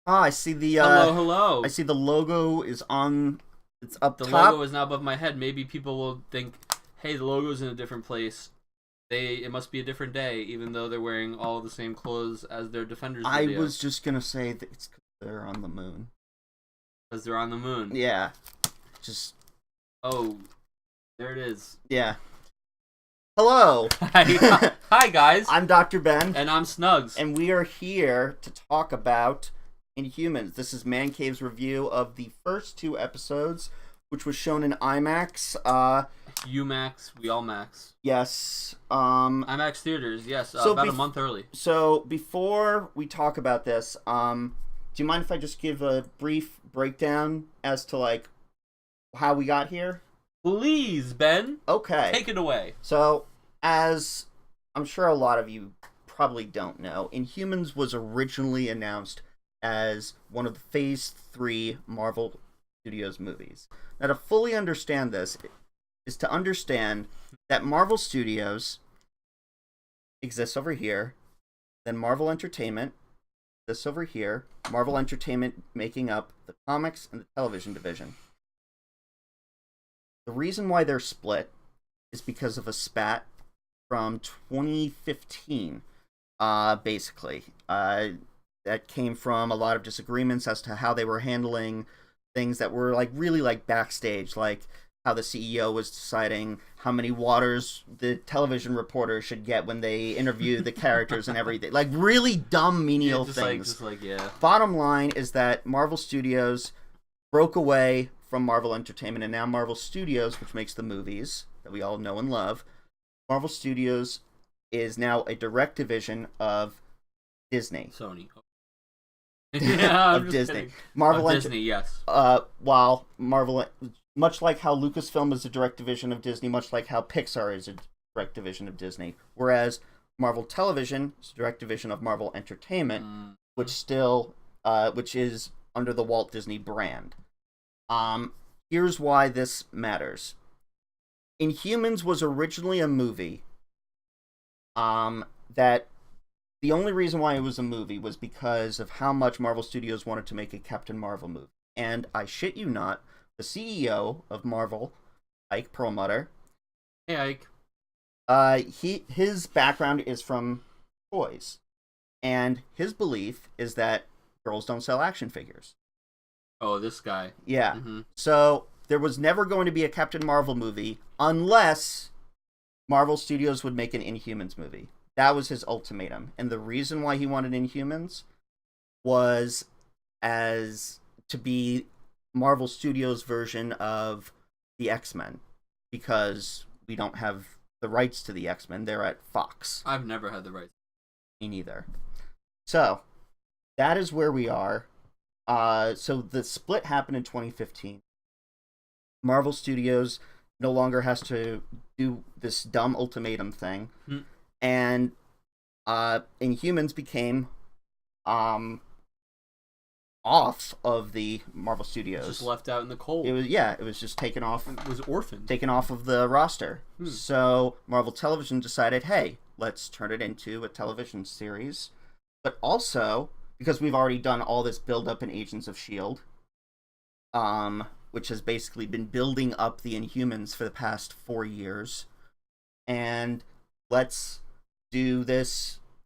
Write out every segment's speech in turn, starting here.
I see the Hello, hello. I see the logo is on. It's up The top. logo is now above my head. Maybe people will think, "Hey, the logo's in a different place. It must be a different day," even though they're wearing all the same clothes as their Defenders I video. was just gonna say that it's 'cause they're on the moon. Because they're on the moon. Yeah, just Oh, there it is. yeah. Hello. Hi, hi guys. I'm Dr. Ben, And I'm Snugs. and we are here to talk about Inhumans. This is Mancave's review of the first two episodes, which was shown in IMAX. You max, we all max. Yes. IMAX theaters, yes, So about a month early. So before we talk about this, do you mind if I just give a brief breakdown as to like how we got here? Please, Ben. Okay. Take it away. So, as I'm sure a lot of you probably don't know, Inhumans was originally announced as one of the Phase 3 Marvel Studios movies. Now, to fully understand this is to understand that Marvel Studios exists over here, then Marvel Entertainment exists over here, Marvel Entertainment making up the comics and the television division. The reason why they're split is because of a spat from 2015, basically. That came from a lot of disagreements as to how they were handling things that were like really like backstage, like how the CEO was deciding how many waters the television reporters should get when they interview the characters and everything. Like really dumb, menial things. Yeah. Bottom line is that Marvel Studios broke away from Marvel Entertainment, and now Marvel Studios, which makes the movies that we all know and love, Marvel Studios is now a direct division of Disney. Sony. Yeah, of Disney. Kidding. Marvel Disney, yes. While Marvel, much like how Lucasfilm is a direct division of Disney, much like how Pixar is a direct division of Disney, whereas Marvel Television is a direct division of Marvel Entertainment, which is under the Walt Disney brand. Here's why this matters. Inhumans was originally a movie that the only reason why it was a movie was because of how much Marvel Studios wanted to make a Captain Marvel movie. And I shit you not, the CEO of Marvel, Ike Perlmutter, Hey, Ike. his background is from toys. And his belief is that girls don't sell action figures. Oh, this guy. Yeah. Mm-hmm. So there was never going to be a Captain Marvel movie unless Marvel Studios would make an Inhumans movie. That was his ultimatum. And the reason why he wanted Inhumans was as to be Marvel Studios' version of the X-Men. Because we don't have the rights to the X-Men. They're at Fox. I've never had the rights. Me neither. So, that is where we are. So the split happened in 2015. Marvel Studios no longer has to do this dumb ultimatum thing, and Inhumans became off of the Marvel Studios. Just left out in the cold. It was just taken off. It was orphaned. Taken off of the roster. So Marvel Television decided, hey, let's turn it into a television series, but also, because we've already done all this build-up in Agents of S.H.I.E.L.D., which has basically been building up the Inhumans for the past 4 years. And let's do the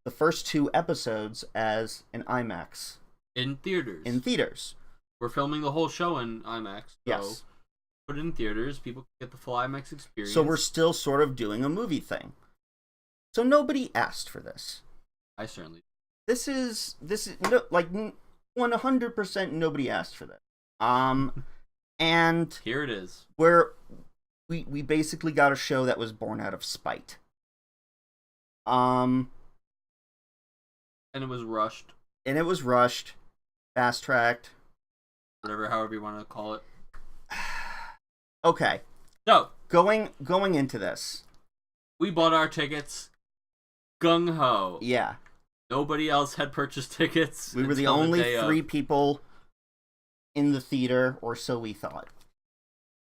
first two episodes as an IMAX. In theaters. We're filming the whole show in IMAX. So Yes. put it in theaters. People can get the full IMAX experience. So we're still sort of doing a movie thing. So nobody asked for this. I certainly. This is no, like 100% nobody asked for this. And Here it is. where we basically got a show that was born out of spite. And it was rushed. Fast-tracked. However you want to call it. Okay. So, Going into this. we bought our tickets gung-ho. Yeah. Nobody else had purchased tickets. We were the only three people in the theater, or so we thought.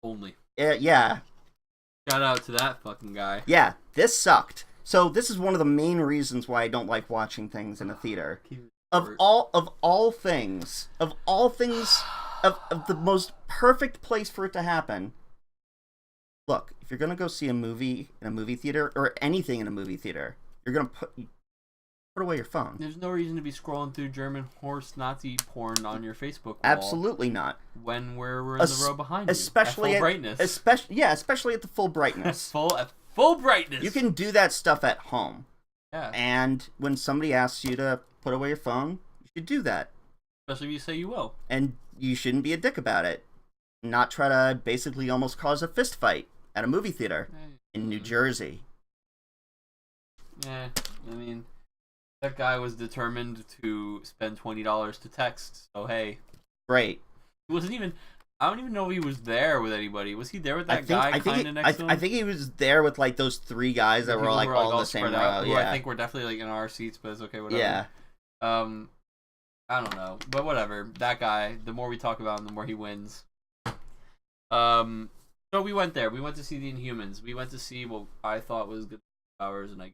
Only. Yeah. Shout out to that fucking guy. Yeah, this sucked. So this is one of the main reasons why I don't like watching things in a theater. of all things, of the most perfect place for it to happen. Look, if you're gonna go see a movie in a movie theater or anything in a movie theater, you're gonna put away your phone. There's no reason to be scrolling through German horse Nazi porn on your Facebook wall. Absolutely not. When we're in the row behind especially you. At full brightness. Especially at the full brightness. full brightness. You can do that stuff at home. Yeah. And when somebody asks you to put away your phone, you should do that. Especially if you say you will. And you shouldn't be a dick about it. Not try to basically almost cause a fist fight at a movie theater in New Jersey. Yeah, I mean, that guy was determined to spend $20 to text, so hey. Great. He wasn't even... I don't even know if he was there with anybody. Was he there with that guy kind of next to him? I think he was there with, like, those three guys that were all in the same row. Yeah. I think we're definitely, like, in our seats, but it's okay, whatever. Yeah. I don't know. But whatever. That guy, the more we talk about him, the more he wins. So we went there. We went to see the Inhumans. We went to see what I thought was good hours and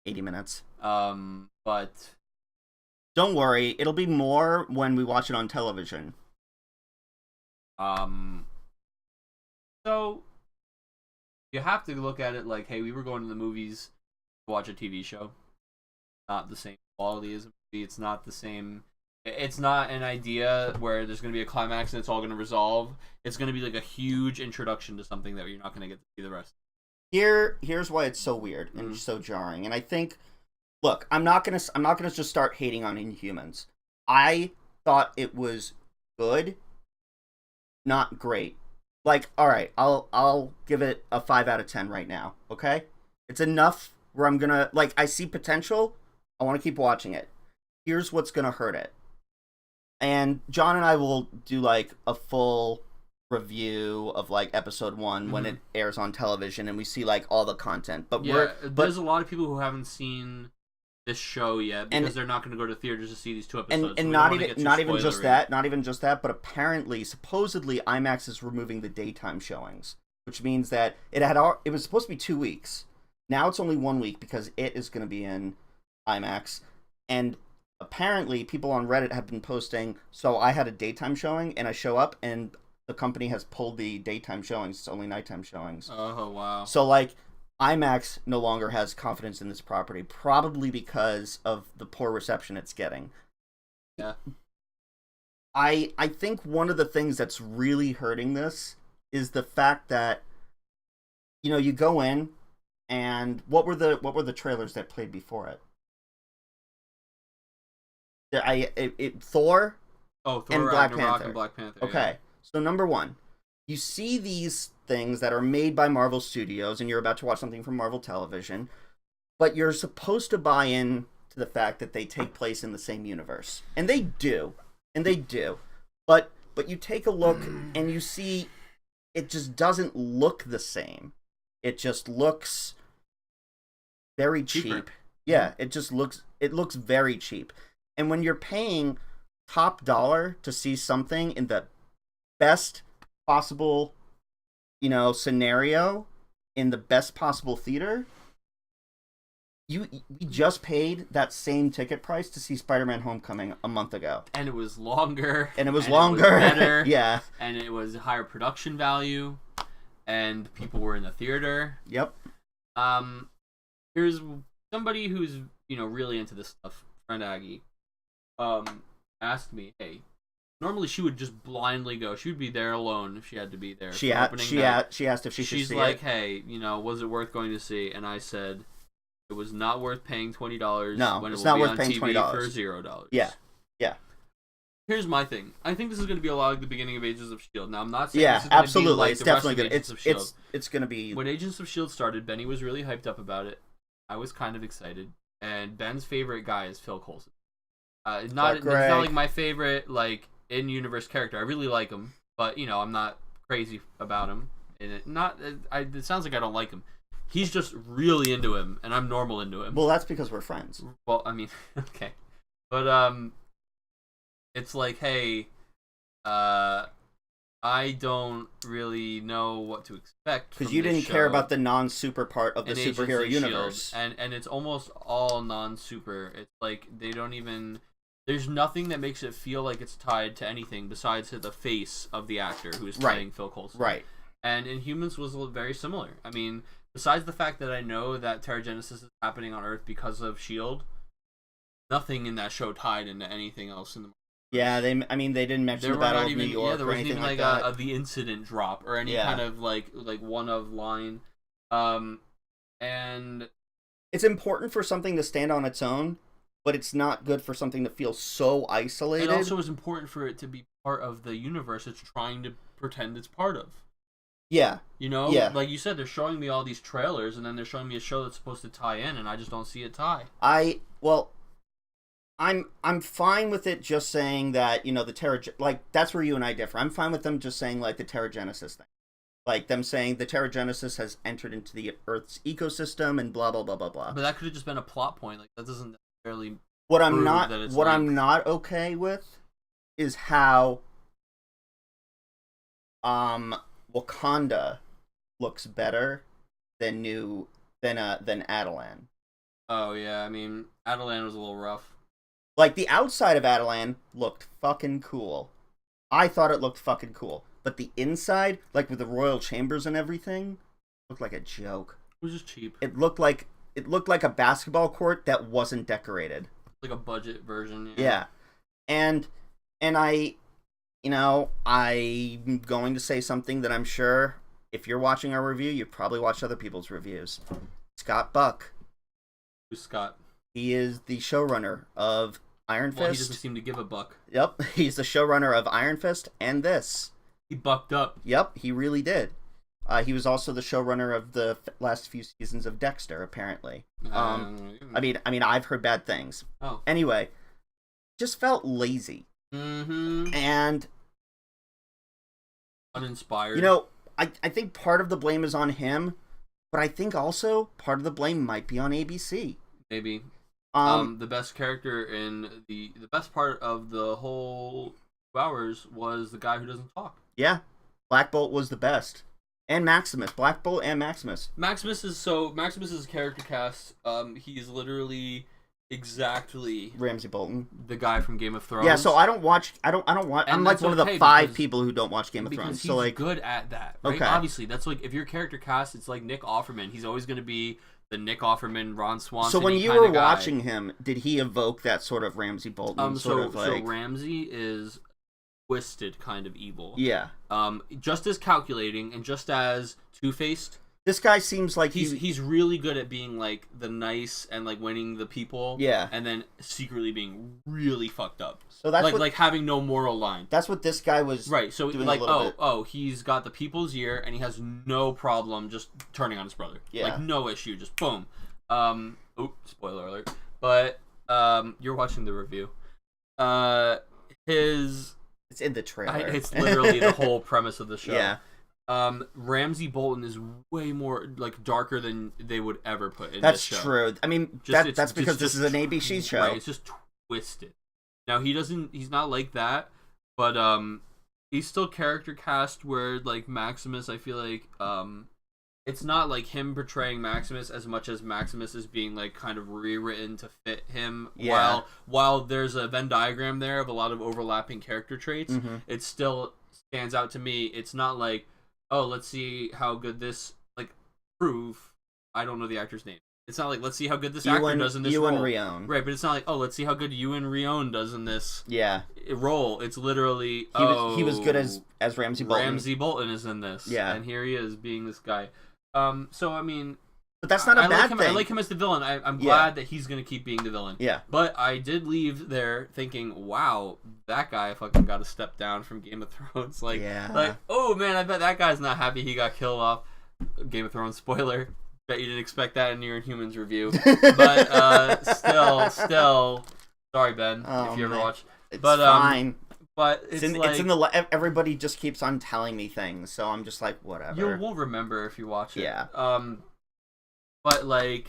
80 minutes. But don't worry, it'll be more when we watch it on television. So you have to look at it like, hey, we were going to the movies to watch a TV show. Not the same quality as a movie. It's not the same. It's not an idea where there's going to be a climax and it's all going to resolve. It's going to be like a huge introduction to something that you're not going to get to see the rest. Here's why it's so weird and so jarring. And I think, look, I'm not gonna just start hating on Inhumans. I thought it was good, not great. Like, all right, I'll give it a 5 out of 10 right now. Okay, it's enough where I'm gonna, like, I see potential. I want to keep watching it. Here's what's gonna hurt it. And John and I will do, like, a full review of, like, episode 1 when it airs on television and we see, like, all the content. But there's a lot of people who haven't seen this show yet because they're not going to go to theaters to see these 2 episodes. And not even just that, but apparently, supposedly, IMAX is removing the daytime showings, which means that it was supposed to be 2 weeks. Now it's only 1 week because it is going to be in IMAX. And apparently, people on Reddit have been posting, so I had a daytime showing, and I show up, and the company has pulled the daytime showings. It's only nighttime showings. Oh, wow. So, like, IMAX no longer has confidence in this property, probably because of the poor reception it's getting. Yeah. I think one of the things that's really hurting this is the fact that, you know, you go in, and what were the trailers that played before it? Thor. Oh, Thor and Black Ragnarok Panther. And Black Panther. Okay, yeah. So number 1, you see these things that are made by Marvel Studios, and you're about to watch something from Marvel Television, but you're supposed to buy in to the fact that they take place in the same universe, and they do, but you take a look and you see it just doesn't look the same. It just looks very cheap. Yeah, it looks very cheap. And when you're paying top dollar to see something in the best possible, you know, scenario, in the best possible theater, we just paid that same ticket price to see Spider-Man Homecoming a month ago. And it was longer. And it was better. Yeah. And it was higher production value. And people were in the theater. Yep. Here's somebody who's, you know, really into this stuff, friend Aggie, asked me, hey, normally she would just blindly go. She would be there alone if she had to be there. She asked if she should see it. She's like, hey, you know, was it worth going to see? And I said, it was not worth paying $20 no, when it it's will not be worth on paying TV $20. for $0. Yeah. Here's my thing. I think this is going to be a lot like the beginning of Agents of S.H.I.E.L.D. Now, I'm not saying this is absolutely. going to be like it's the definitely rest of good. Agents of S.H.I.E.L.D. It's going to be... When Agents of S.H.I.E.L.D. started, Benny was really hyped up about it. I was kind of excited. And Ben's favorite guy is Phil Coulson. It's not like my favorite, like, in-universe character. I really like him, but, you know, I'm not crazy about him. And it sounds like I don't like him. He's just really into him, and I'm normal into him. Well, that's because we're friends. Well, I mean, okay. But, it's like, hey, I don't really know what to expect because you didn't care about the non-super part of the superhero universe, and it's almost all non-super. It's like they don't even. There's nothing that makes it feel like it's tied to anything besides to the face of the actor who is playing Phil Coulson. Right. And Inhumans was very similar. I mean, besides the fact that I know that Terrigenesis is happening on Earth because of S.H.I.E.L.D., nothing in that show tied into anything else in the. Yeah, they didn't mention the Battle of New York. Yeah, there wasn't even like the incident drop or any kind of like one of line, and it's important for something to stand on its own, but it's not good for something to feel so isolated. It also is important for it to be part of the universe it's trying to pretend it's part of. Yeah. You know? Yeah. Like you said, they're showing me all these trailers, and then they're showing me a show that's supposed to tie in, and I just don't see it tie. I'm fine with it just saying that, you know, the that's where you and I differ. I'm fine with them just saying, like, the Terrigenesis thing. Like, them saying the Terrigenesis has entered into the Earth's ecosystem and blah, blah, blah, blah, blah. But that could have just been a plot point. Like, that doesn't necessarily I'm not okay with is how Wakanda looks better than Attilan. Oh yeah, I mean Attilan was a little rough. Like the outside of Attilan looked fucking cool. I thought it looked fucking cool, but the inside, like with the royal chambers and everything, looked like a joke. It was just cheap. It looked like a basketball court that wasn't decorated. Like a budget version. Yeah. And I, you know, I'm going to say something that I'm sure if you're watching our review, you've probably watched other people's reviews. Scott Buck. Who's Scott? He is the showrunner of Iron Fist. He doesn't seem to give a buck. Yep, he's the showrunner of Iron Fist and this. He bucked up. Yep, he really did. He was also the showrunner of the last few seasons of Dexter, apparently. I mean, I've heard bad things. Oh. Anyway, just felt lazy. Mm-hmm. And uninspired. You know, I think part of the blame is on him, but I think also part of the blame might be on ABC. Maybe. The best character in the best part of the whole 2 hours was the guy who doesn't talk. Yeah. Black Bolt was the best. And Maximus. Black Bolt and Maximus. Maximus's character cast, he's literally exactly Ramsay Bolton, the guy from Game of Thrones. Yeah, so I don't watch. I'm like one of the 5 people who don't watch Game of Thrones. He's so like good at that, right? Okay. Obviously, that's like if your character cast, it's like Nick Offerman. He's always going to be the Nick Offerman, Ron Swanson. So when you were watching him, did he evoke that sort of Ramsay Bolton So Ramsay is twisted kind of evil. Yeah. Just as calculating and just as two-faced. This guy seems like he's really good at being like the nice and like winning the people. Yeah. And then secretly being really fucked up. So that's like having no moral line. That's what this guy was right. So doing like bit. He's got the people's ear and he has no problem just turning on his brother. Yeah. Like no issue, just boom. Spoiler alert. But you're watching the review. It's in the trailer. It's literally the whole premise of the show. Yeah. Ramsay Bolton is way more like darker than they would ever put in this show. That's true. I mean, that's because this is an ABC show. Right, it's just twisted. Now he's not like that, but he's still character cast where like Maximus, I feel like it's not like him portraying Maximus as much as Maximus is being like kind of rewritten to fit him. Yeah. While there's a Venn diagram there of a lot of overlapping character traits, it still stands out to me. It's not like, oh, let's see how good this prove. I don't know the actor's name. It's not like let's see how good this actor does in this role. Rion. Right, but it's not like, oh, let's see how good Ewan Rion does in this role. It's literally he was good as Ramsay Bolton. Ramsay Bolton is in this. Yeah. And here he is being this guy. So I mean, but that's not a bad thing. I like him as the villain. I'm glad that he's gonna keep being the villain. Yeah. But I did leave there thinking, wow, that guy fucking got a step down from Game of Thrones. Like, oh man, I bet that guy's not happy he got killed off. Game of Thrones spoiler. Bet you didn't expect that in your Inhumans review. But still, sorry Ben, if you ever watch. It's fine. But it's in the everybody just keeps on telling me things, so I'm just like, whatever. You won't remember if you watch it. Yeah. But like,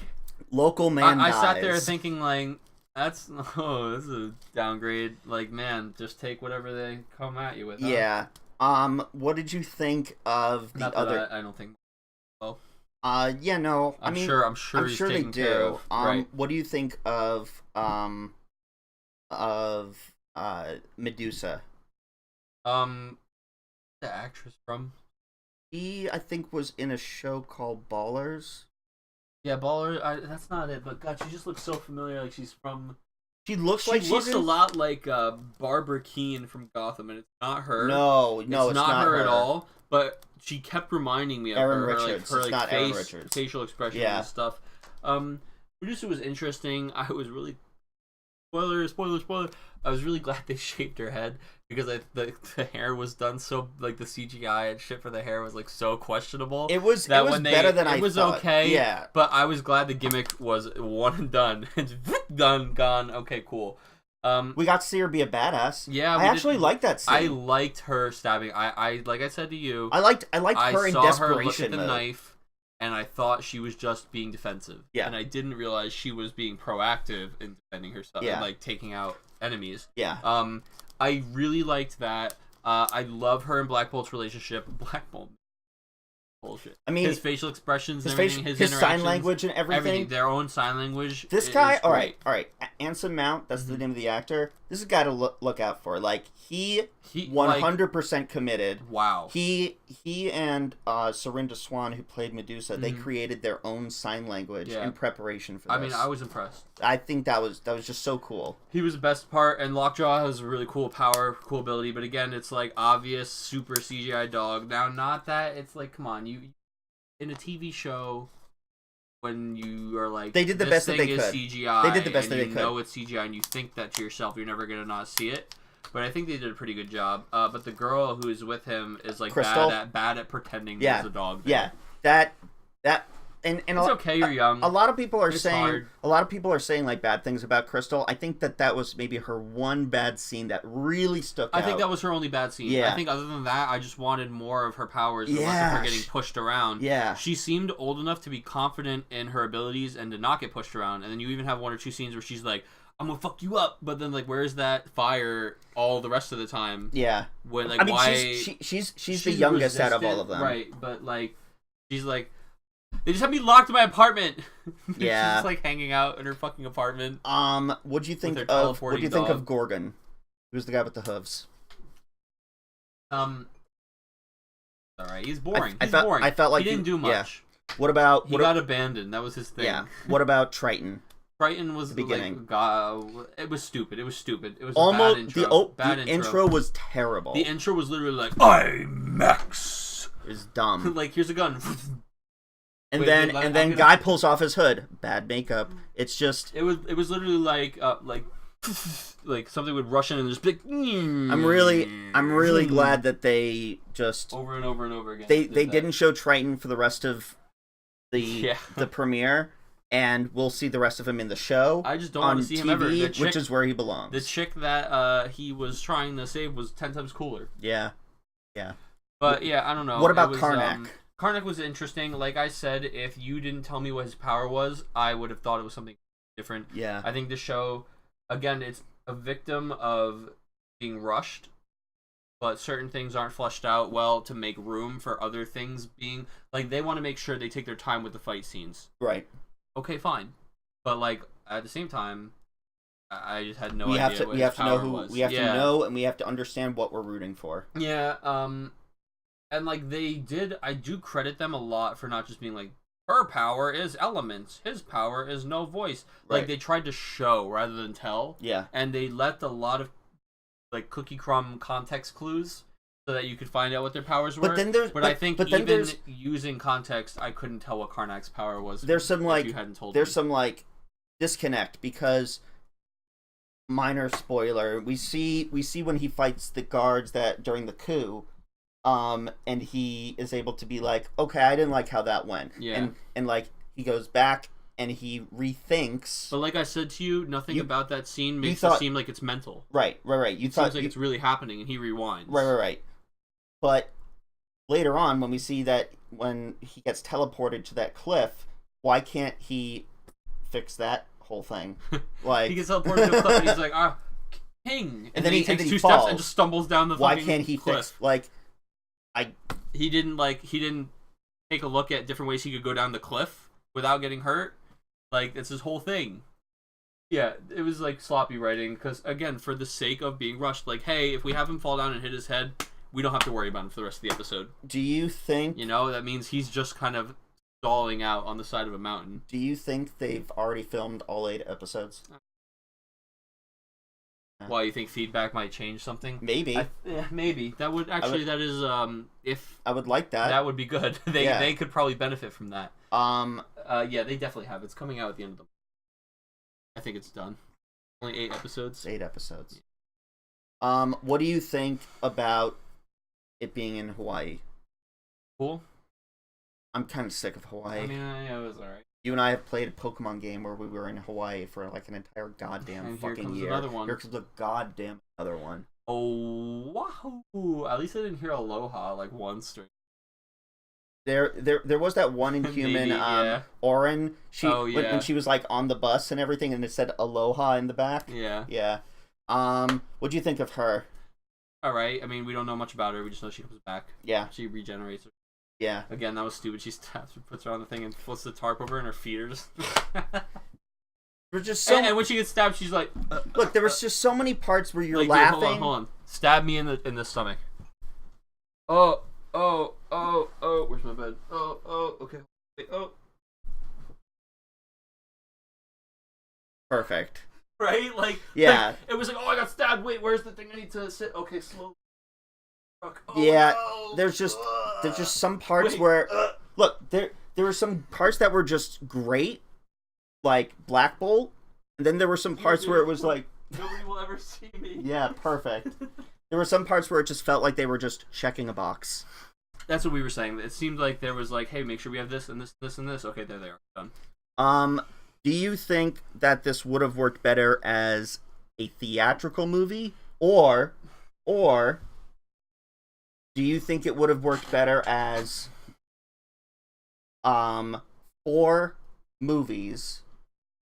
local man I dies. sat there thinking like, this is a downgrade. Like, man, just take whatever they come at you with. Huh? Yeah. What did you think of the Not that other? I don't think. Oh, Yeah, no. I'm sure he's they taken care do. of. Right. What do you think of Medusa? The actress from. He, I think, was in a show called Ballers. Yeah, Baller. That's not it. But God, she just looks so familiar. Like she's from. She looks a lot like Barbara Keene from Gotham, and it's not her. No, it's not her at all. But she kept reminding me of Erin her. Richards. Her it's not Erin Richards. Facial expressions and stuff. Producer was interesting. I was really spoiler. I was really glad they shaped her head because the hair was done so like the CGI and shit for the hair was like so questionable. It was better than I thought. It was okay. Yeah, but I was glad the gimmick was one and done. It's done, gone. Okay, cool. We got to see her be a badass. Yeah, I actually liked that scene. I liked her stabbing. I like I said to you. I liked her in desperation. I saw her look at the knife. And I thought she was just being defensive. Yeah. And I didn't realize she was being proactive in defending herself and like taking out enemies. Yeah. I really liked that. I love her and Black Bolt's relationship. Black Bolt. Bullshit. I mean, his facial expressions and everything, his sign language and everything. Their own sign language. This guy, all right. Anson Mount, that's the name of the actor. This is a guy to look out for. Like he 100% committed. Wow. He and Serinda Swan, who played Medusa, they created their own sign language in preparation for this. I mean, I was impressed. I think that was just so cool. He was the best part, and Lockjaw has a really cool power, cool ability. But again, it's like obvious super CGI dog. Now, not that it's like, come on, you in a TV show. When you are like, they did the best that they could. CGI, they did the best that they could. You know it's CGI, and you think that to yourself, you're never gonna not see it. But I think they did a pretty good job. But the girl who is with him is like bad at pretending there's a dog there. Yeah, that and it's okay. You're young. A lot of people are saying like bad things about Crystal. I think that was maybe her one bad scene that really stuck out. I think that was her only bad scene. Yeah. I think other than that, I just wanted more of her powers and less of her getting pushed around. Yeah. She seemed old enough to be confident in her abilities and to not get pushed around. And then you even have one or two scenes where she's like, I'm gonna fuck you up, but then like, where's that fire all the rest of the time? Yeah. When like, I mean, why? She's the youngest out of all of them, right? But like, she's like, they just have me locked in my apartment. Yeah. She's just like hanging out in her fucking apartment. What do you think of Gorgon? Who's the guy with the hooves? All right, he's boring. I felt like he didn't do much. Yeah. What about he got abandoned? That was his thing. Yeah. What about Triton? Triton was the beginning. It was stupid. It was almost a bad intro. The intro was terrible. The intro was literally like IMAX. It's dumb. Like, here's a gun. And then guy pulls off his hood. Bad makeup. It's just it was literally like like something would rush in and just be like, I'm really glad that they just over and over and over again. They didn't show Triton for the rest of the premiere, and we'll see the rest of him in the show. I just don't want to see him ever. Which is where he belongs. The chick that he was trying to save was 10 times cooler. Yeah. But yeah, I don't know. What about Karnak? Karnak was interesting. Like I said, if you didn't tell me what his power was, I would have thought it was something different. Yeah. I think the show, again, it's a victim of being rushed, but certain things aren't fleshed out well to make room for other things being... Like, they want to make sure they take their time with the fight scenes. Right. Okay, fine. But, like, at the same time, I just had no idea we have to know, and we have to understand what we're rooting for. Yeah, and, like, I do credit them a lot for not just being like, her power is elements, his power is no voice. Right. Like, they tried to show rather than tell. Yeah. And they left a lot of, like, cookie crumb context clues so that you could find out what their powers were. But I think even using context, I couldn't tell what Karnak's power was. There's some, like, you hadn't told there's me. some, like, disconnect because... Minor spoiler, we see when he fights the guards that during the coup, and he is able to be like, okay, I didn't like how that went. Yeah. And like he goes back and he rethinks. But like I said to you, nothing about that scene makes it seem like it's mental. Right. It seems like it's really happening, and he rewinds. Right. But later on, when we see that when he gets teleported to that cliff, why can't he fix that whole thing? Like he gets teleported to a cliff, and he's like, king, and then he takes two steps and just stumbles down the fucking cliff. Fix, like, he didn't take a look at different ways he could go down the cliff without getting hurt. Like, it's his whole thing. Yeah, it was like sloppy writing because, again, for the sake of being rushed, like, hey, if we have him fall down and hit his head, we don't have to worry about him for the rest of the episode. Do you think... that means he's just kind of stalling out on the side of a mountain. Do you think they've already filmed all 8 episodes? Why, you think feedback might change something? Maybe. Maybe. That would actually, that is, if... I would like that. That would be good. They could probably benefit from that. Yeah, they definitely have. It's coming out at the end of the month. I think it's done. Only 8 episodes. 8 episodes. What do you think about it being in Hawaii? Cool. I'm kind of sick of Hawaii. I mean, it was alright. You and I have played a Pokemon game where we were in Hawaii for like an entire goddamn fucking year. Another one. Here comes a goddamn other one. Oh, wow. At least I didn't hear Aloha like once. There was that one Inhuman, Orin. When she was like on the bus and everything, and it said Aloha in the back. Yeah. What do you think of her? All right. I mean, we don't know much about her. We just know she comes back. Yeah. She regenerates. Yeah. Again, that was stupid. She stabs her, puts her on the thing, and flips the tarp over, and her feet are just. There's just so. And when she gets stabbed, she's like. Look, there was just so many parts where you're like, laughing. Dude, hold on. Stab me in the stomach. Oh. Where's my bed? Okay. Wait, Perfect. Right? Like, yeah. It was like, I got stabbed. Wait, where's the thing I need to sit? Okay, slowly. Yeah. No. There's just some parts where look, there were some parts that were just great, like Black Bolt, and then there were some parts where it was like nobody will ever see me. Yeah, perfect. There were some parts where it just felt like they were just checking a box. That's what we were saying. It seemed like there was like, hey, make sure we have this and this, this and this. Okay, there they are. Done. Do you think that this would have worked better as a theatrical movie, or do you think it would have worked better as 4 movies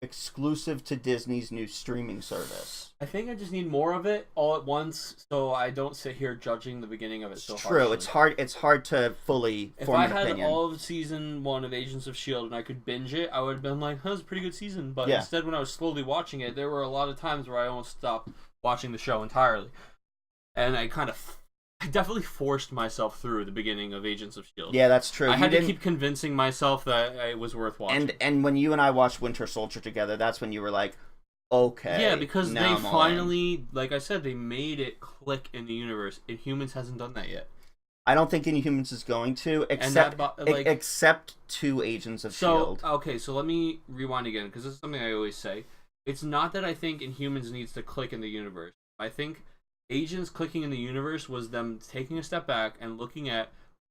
exclusive to Disney's new streaming service? I think I just need more of it all at once, so I don't sit here judging the beginning of it so harshly. True, it's hard to fully form an opinion. If I had all of season 1 of Agents of S.H.I.E.L.D. and I could binge it, I would have been like, that was a pretty good season. But instead, when I was slowly watching it, there were a lot of times where I almost stopped watching the show entirely. And I definitely forced myself through the beginning of Agents of S.H.I.E.L.D. Yeah, that's true. I had to keep convincing myself that it was worth watching. And when you and I watched Winter Soldier together, that's when you were like, okay. Yeah, because they finally, like I said, they made it click in the universe. Inhumans hasn't done that yet. I don't think Inhumans is going to, except 2 Agents of S.H.I.E.L.D. Okay, so let me rewind again, because this is something I always say. It's not that I think Inhumans needs to click in the universe. I think Agents clicking in the universe was them taking a step back and looking at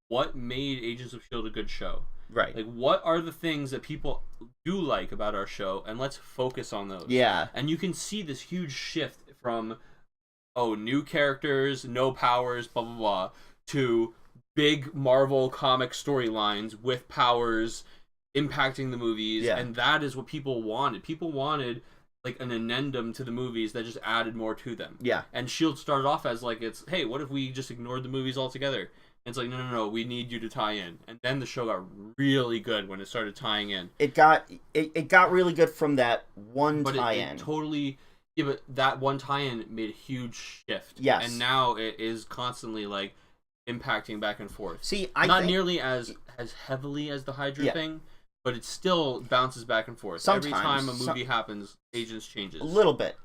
what made Agents of S.H.I.E.L.D. a good show. Right. Like, what are the things that people do like about our show, and let's focus on those. Yeah. And you can see this huge shift from, new characters, no powers, blah, blah, blah, to big Marvel comic storylines with powers impacting the movies. Yeah. And that is what people wanted. People wanted like an addendum to the movies that just added more to them. Yeah. And S.H.I.E.L.D. started off as like, it's, hey, what if we just ignored the movies altogether? And it's like, no, we need you to tie in. And then the show got really good when it started tying in. It got really good from that one tie-in. But that one tie-in made a huge shift. Yes. And now it is constantly like impacting back and forth. See, not nearly as heavily as the Hydra thing, but it still bounces back and forth. Sometimes, every time a movie happens, Agents changes. A little bit.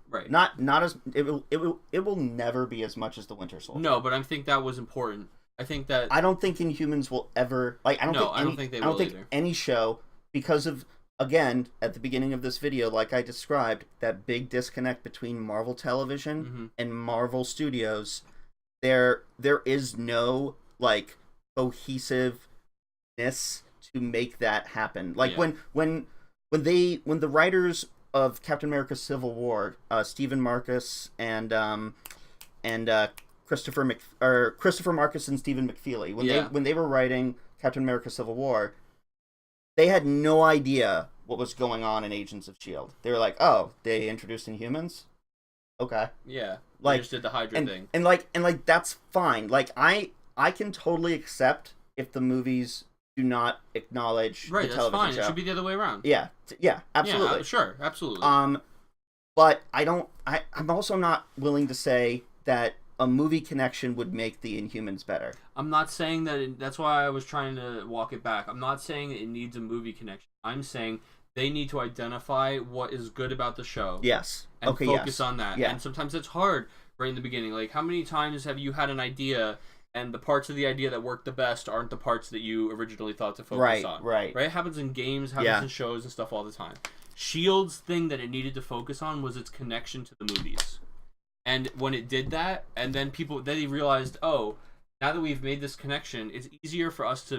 Right. Not as it will never be as much as the Winter Soldier. No, but I think that was important. I don't think Inhumans will ever I don't think any show, because of, again, at the beginning of this video, like I described, that big disconnect between Marvel Television and Marvel Studios. There is no like cohesiveness to make that happen. Like when the writers of Captain America: Civil War, Stephen Marcus and Christopher Marcus and Stephen McFeely, when they were writing Captain America: Civil War, they had no idea what was going on in Agents of S.H.I.E.L.D. They were like, oh, they introduced Inhumans? Okay. Yeah. Like, they just did the Hydra thing. And like that's fine. Like I I can totally accept if the movies do not acknowledge the television that's fine. show. It should be the other way around. Yeah, absolutely. Yeah, sure, absolutely. But I'm also not willing to say that a movie connection would make the Inhumans better. I'm not saying that. That's why I was trying to walk it back. I'm not saying it needs a movie connection. I'm saying they need to identify what is good about the show. Yes. And focus on that. Yeah. And sometimes it's hard right in the beginning. Like, how many times have you had an idea and the parts of the idea that work the best aren't the parts that you originally thought to focus on? Right. It happens in games, happens in shows and stuff all the time. S.H.I.E.L.D's thing that it needed to focus on was its connection to the movies. And when it did that, and then they realized, oh, now that we've made this connection, it's easier for us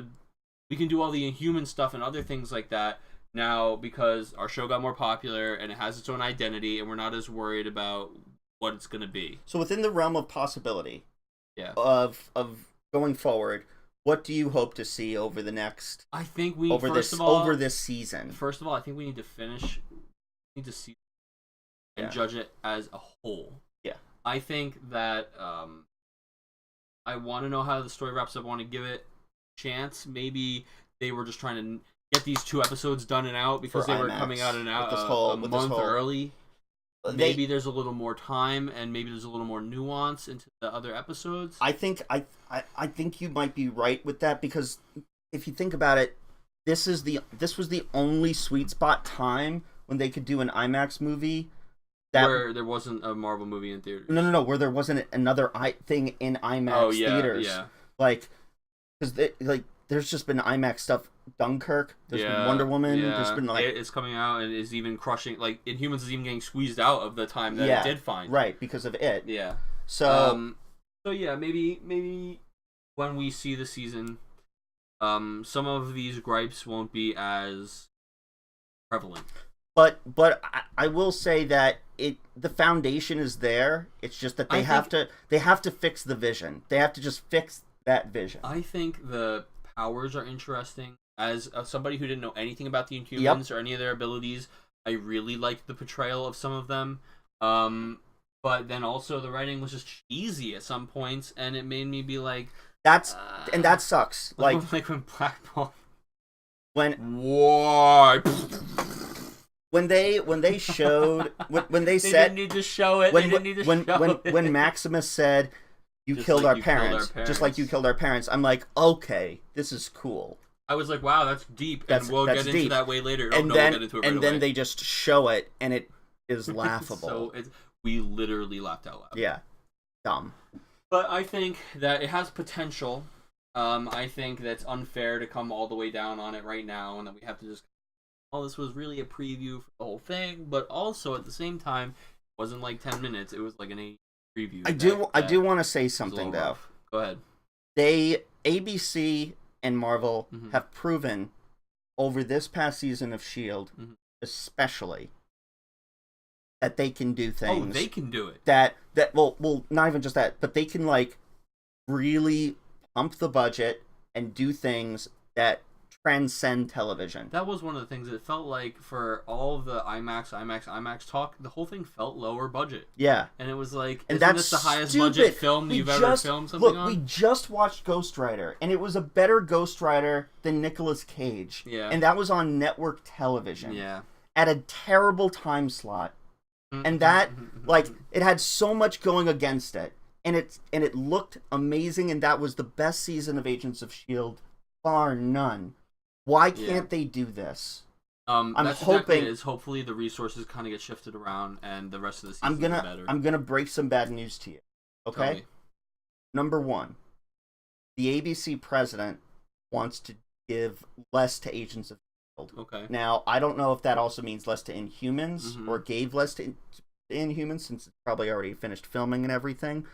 we can do all the Inhuman stuff and other things like that now because our show got more popular and it has its own identity and we're not as worried about what it's going to be. So within the realm of possibility of going forward, what do you hope to see over the next over this season? First of all, I think we need to see and judge it as a whole. Yeah. I think that I want to know how the story wraps up. I want to give it a chance. Maybe they were just trying to get these 2 episodes done and out because they were coming out and out a month early. Maybe there's a little more time and maybe there's a little more nuance into the other episodes. I think you might be right with that because if you think about it, this was the only sweet spot time when they could do an IMAX movie where there wasn't a Marvel movie in theaters. No, where there wasn't another thing in IMAX theaters. Yeah. Like, because there's just been IMAX stuff. Dunkirk. There's been Wonder Woman. Yeah. There's been it's coming out and is even crushing. Like Inhumans is even getting squeezed out of the time that it did find. Right, because of it. Yeah. So maybe when we see the season, some of these gripes won't be as prevalent. But I will say that the foundation is there. It's just that they have to fix the vision. They have to just fix that vision. I think the powers are interesting. As somebody who didn't know anything about the Inhumans or any of their abilities, I really liked the portrayal of some of them. But then also the writing was just cheesy at some points, and it made me be like, that sucks. Like when Black Bolt. Why? When they showed when they said didn't need to show it. When Maximus said you killed our parents, just like you killed our parents, I'm like, okay, this is cool. I was like, wow, that's deep, and we'll get into that way later. And then they just show it, and it is laughable. So we literally laughed out loud. Yeah, dumb. But I think that it has potential. I think that's unfair to come all the way down on it right now, and that we have to just. Well, this was really a preview for the whole thing, but also at the same time, it wasn't like 10 minutes. It was like an 8 preview. I do want to say something though. Rough. Go ahead. ABC and Marvel have proven over this past season of S.H.I.E.L.D., especially, that they can do things. Oh, they can do it. Well, not even just that, but they can like really pump the budget and do things that transcend television. That was one of the things that felt like for all of the IMAX talk, the whole thing felt lower budget. Yeah. And it was like, and isn't this the highest budget film you've ever filmed something on? We just watched Ghost Rider, and it was a better Ghost Rider than Nicolas Cage. Yeah. And that was on network television. Yeah. At a terrible time slot. And that, like, it had so much going against it. And it looked amazing, and that was the best season of Agents of S.H.I.E.L.D., bar none. Why can't they do this? I'm hoping hopefully the resources kind of get shifted around and the rest of the season is better. I'm gonna break some bad news to you. Okay? Number 1, the ABC president wants to give less to Agents of S.H.I.E.L.D. Okay. Now, I don't know if that also means less to Inhumans or gave less to Inhumans since it's probably already finished filming and everything.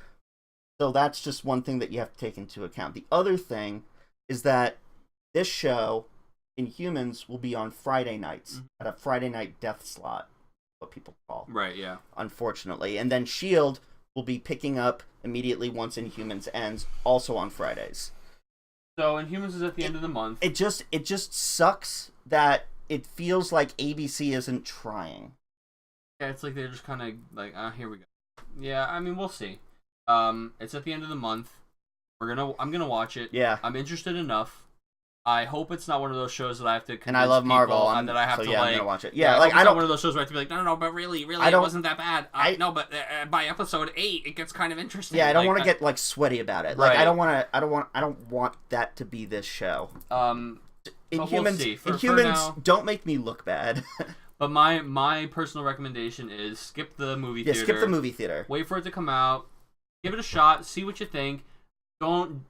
So that's just one thing that you have to take into account. The other thing is that this show, Inhumans, will be on Friday nights at a Friday night death slot, what people call. Right, yeah. Unfortunately. And then S.H.I.E.L.D. will be picking up immediately once Inhumans ends, also on Fridays. So Inhumans is at the end of the month. It just sucks that it feels like ABC isn't trying. Yeah, it's like they're just kind of like, here we go. Yeah, I mean, we'll see. It's at the end of the month. I'm gonna watch it. Yeah. I'm interested enough. I hope it's not one of those shows that I have to convince and I love Marvel, and that I have to I'm like. gonna watch it. Yeah, like I don't one of those shows where I have to be like, no, but really, it wasn't that bad. No, but by episode 8, it gets kind of interesting. Yeah, I don't want to get like sweaty about it. Like right. I don't want that to be this show. Inhumans don't make me look bad. But my personal recommendation is skip the movie theater. Yeah, skip the movie theater. Wait for it to come out. Give it a shot. See what you think. Don't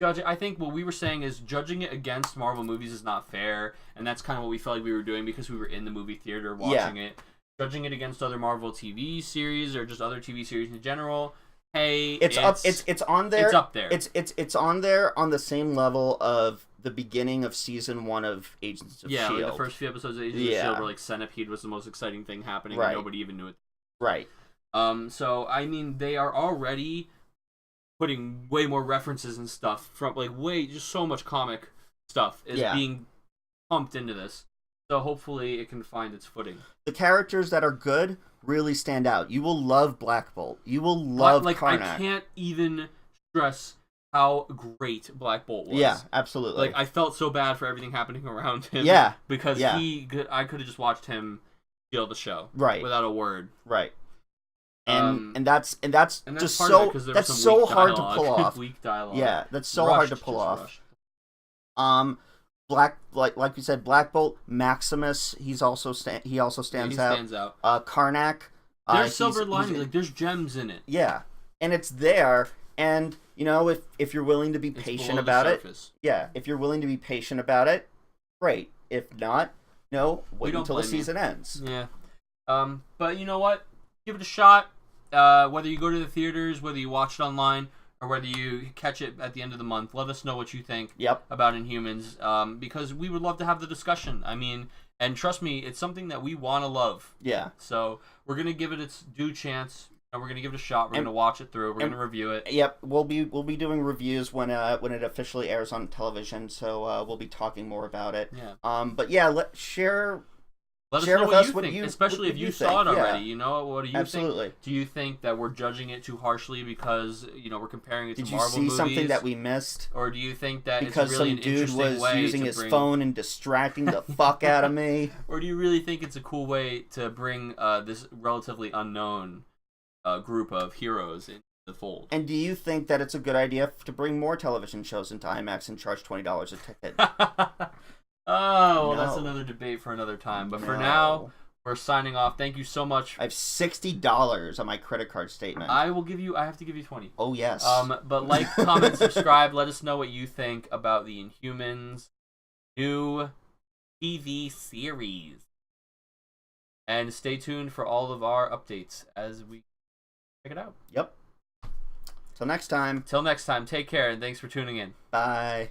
judge it. I think what we were saying is judging it against Marvel movies is not fair, and that's kind of what we felt like we were doing because we were in the movie theater watching it. Judging it against other Marvel TV series or just other TV series in general. Hey, it's on there. It's up there. It's on there on the same level of the beginning of season 1 of Agents of S.H.I.E.L.D. Yeah, like the first few episodes of Agents of S.H.I.E.L.D. were like Centipede was the most exciting thing happening, and nobody even knew it. Right. So I mean, they are already putting way more references and stuff from just so much comic stuff is being pumped into this. So hopefully it can find its footing. The characters that are good really stand out. You will love Black Bolt. You will love Karnak. I can't even stress how great Black Bolt was. Yeah, absolutely. I felt so bad for everything happening around him. Yeah. Because I could have just watched him steal the show. Right. Without a word. Right. And that's just so hard to pull off. Weak dialogue. Yeah, that's so hard to pull off. Like you said, Black Bolt, Maximus, he also stands out. Karnak. There's silver lining, there's gems in it. Yeah, and it's there. And if you're willing to be patient about it, if you're willing to be patient about it, great. If not, wait until the season ends. Yeah. But you know what? Give it a shot. Whether you go to the theaters, whether you watch it online, or whether you catch it at the end of the month, let us know what you think about Inhumans, because we would love to have the discussion. I mean, and trust me, it's something that we want to love. Yeah. So we're going to give it its due chance, and we're going to give it a shot. We're going to watch it through. We're going to review it. Yep. We'll be doing reviews when it officially airs on television, so we'll be talking more about it. Yeah. But yeah, share Let us know what you think, especially if you saw it already. Yeah. What do you think? Do you think that we're judging it too harshly because we're comparing it to Marvel movies? Did you see something that we missed? Or do you think that because it's really some dude was using his phone and distracting the fuck out of me? Or do you really think it's a cool way to bring this relatively unknown group of heroes into the fold? And do you think that it's a good idea to bring more television shows into IMAX and charge $20 a ticket? Oh, well, that's another debate for another time. But for now, we're signing off. Thank you so much. I have $60 on my credit card statement. I have to give you 20. Oh, yes. But like, comment, subscribe. Let us know what you think about the Inhumans new TV series. And stay tuned for all of our updates as we check it out. Yep. Till next time. Take care, and thanks for tuning in. Bye.